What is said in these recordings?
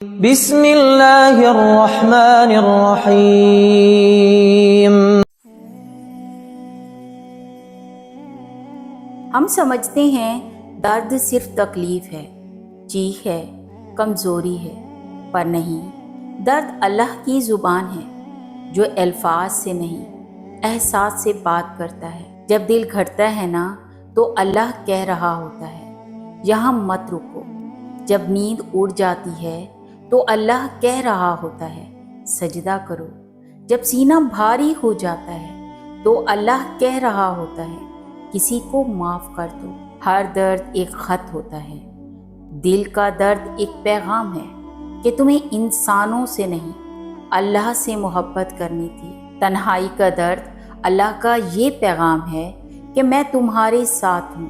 بسم اللہ الرحمن الرحیم۔ ہم سمجھتے ہیں درد صرف تکلیف ہے، چیخ ہے، کمزوری ہے، پر نہیں، درد اللہ کی زبان ہے جو الفاظ سے نہیں احساس سے بات کرتا ہے۔ جب دل گھٹتا ہے نا تو اللہ کہہ رہا ہوتا ہے یہاں مت رکو۔ جب نیند اڑ جاتی ہے تو اللہ کہہ رہا ہوتا ہے سجدہ کرو۔ جب سینہ بھاری ہو جاتا ہے تو اللہ کہہ رہا ہوتا ہے کسی کو معاف کر دو۔ ہر درد ایک خط ہوتا ہے، دل کا درد ایک پیغام ہے کہ تمہیں انسانوں سے نہیں اللہ سے محبت کرنی تھی۔ تنہائی کا درد اللہ کا یہ پیغام ہے کہ میں تمہارے ساتھ ہوں،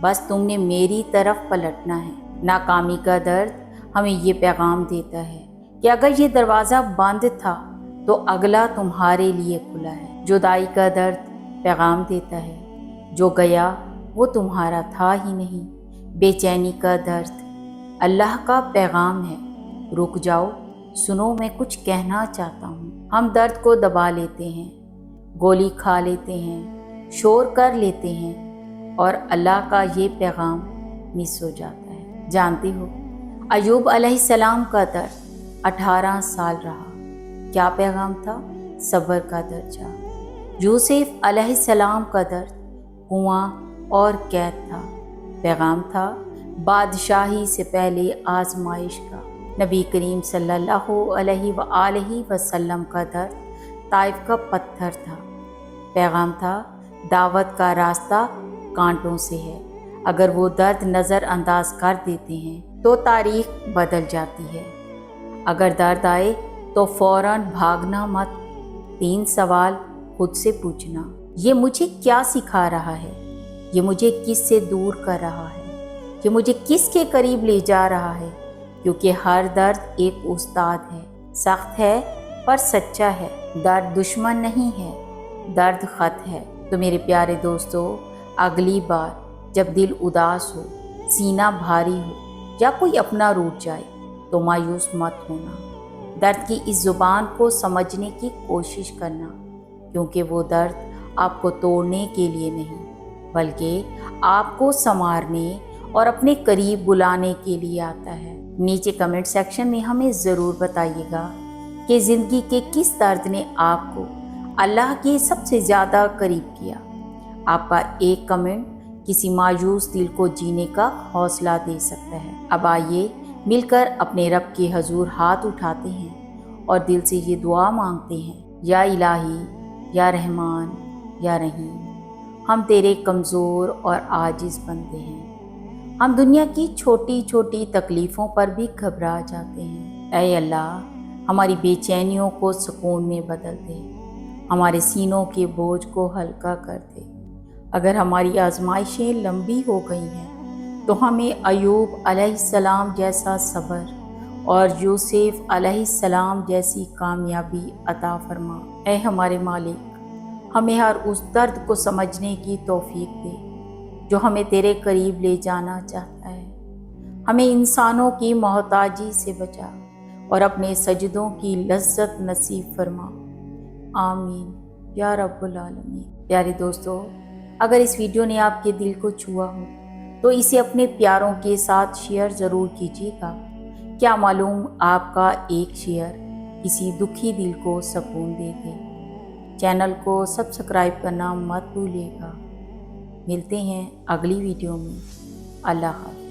بس تم نے میری طرف پلٹنا ہے۔ ناکامی کا درد ہمیں یہ پیغام دیتا ہے کہ اگر یہ دروازہ بند تھا تو اگلا تمہارے لیے کھلا ہے۔ جدائی کا درد پیغام دیتا ہے جو گیا وہ تمہارا تھا ہی نہیں۔ بے چینی کا درد اللہ کا پیغام ہے رک جاؤ، سنو میں کچھ کہنا چاہتا ہوں۔ ہم درد کو دبا لیتے ہیں، گولی کھا لیتے ہیں، شور کر لیتے ہیں اور اللہ کا یہ پیغام مس ہو جاتا ہے۔ جانتے ہو ایوب علیہ السلام کا درد 18 سال رہا، کیا پیغام تھا؟ صبر کا درجہ۔ یوسف علیہ السلام کا درد کنواں اور قید تھا، پیغام تھا بادشاہی سے پہلے آزمائش کا۔ نبی کریم صلی اللہ علیہ وآلہ وسلم کا درد طائف کا پتھر تھا، پیغام تھا دعوت کا راستہ کانٹوں سے ہے۔ اگر وہ درد نظر انداز کر دیتے ہیں تو تاریخ بدل جاتی ہے۔ اگر درد آئے تو فوراً بھاگنا مت۔ 3 سوال خود سے پوچھنا، یہ مجھے کیا سکھا رہا ہے؟ یہ مجھے کس سے دور کر رہا ہے؟ یہ مجھے کس کے قریب لے جا رہا ہے؟ کیونکہ ہر درد ایک استاد ہے، سخت ہے پر سچا ہے۔ درد دشمن نہیں ہے، درد خط ہے۔ تو میرے پیارے دوستو، اگلی بار جب دل اداس ہو، سینہ بھاری ہو یا کوئی اپنا روٹھ جائے تو مایوس مت ہونا۔ درد کی اس زبان کو سمجھنے کی کوشش کرنا، کیونکہ وہ درد آپ کو توڑنے کے لیے نہیں بلکہ آپ کو سنوارنے اور اپنے قریب بلانے کے لیے آتا ہے۔ نیچے کمنٹ سیکشن میں ہمیں ضرور بتائیے گا کہ زندگی کے کس درد نے آپ کو اللہ کے سب سے زیادہ قریب کیا۔ آپ کا ایک کمنٹ کسی مایوس دل کو جینے کا حوصلہ دے سکتا ہے۔ اب آئیے مل کر اپنے رب کے حضور ہاتھ اٹھاتے ہیں اور دل سے یہ دعا مانگتے ہیں، یا الہی، یا رحمان، یا رحیم، ہم تیرے کمزور اور عاجز بندے ہیں۔ ہم دنیا کی چھوٹی چھوٹی تکلیفوں پر بھی گھبرا جاتے ہیں۔ اے اللہ، ہماری بے چینیوں کو سکون میں بدل دے، ہمارے سینوں کے بوجھ کو ہلکا کر دے۔ اگر ہماری آزمائشیں لمبی ہو گئی ہیں تو ہمیں ایوب علیہ السلام جیسا صبر اور یوسف علیہ السلام جیسی کامیابی عطا فرما۔ اے ہمارے مالک، ہمیں ہر اس درد کو سمجھنے کی توفیق دے جو ہمیں تیرے قریب لے جانا چاہتا ہے۔ ہمیں انسانوں کی محتاجی سے بچا اور اپنے سجدوں کی لذت نصیب فرما۔ آمین یا رب العالمین۔ پیارے دوستو، اگر اس ویڈیو نے آپ کے دل کو چھوا ہو تو اسے اپنے پیاروں کے ساتھ شیئر ضرور کیجیے گا۔ کیا معلوم آپ کا ایک شیئر کسی دکھی دل کو سکون دے دے۔ چینل کو سبسکرائب کرنا مت بھولیے گا۔ ملتے ہیں اگلی ویڈیو میں۔ اللہ حافظ۔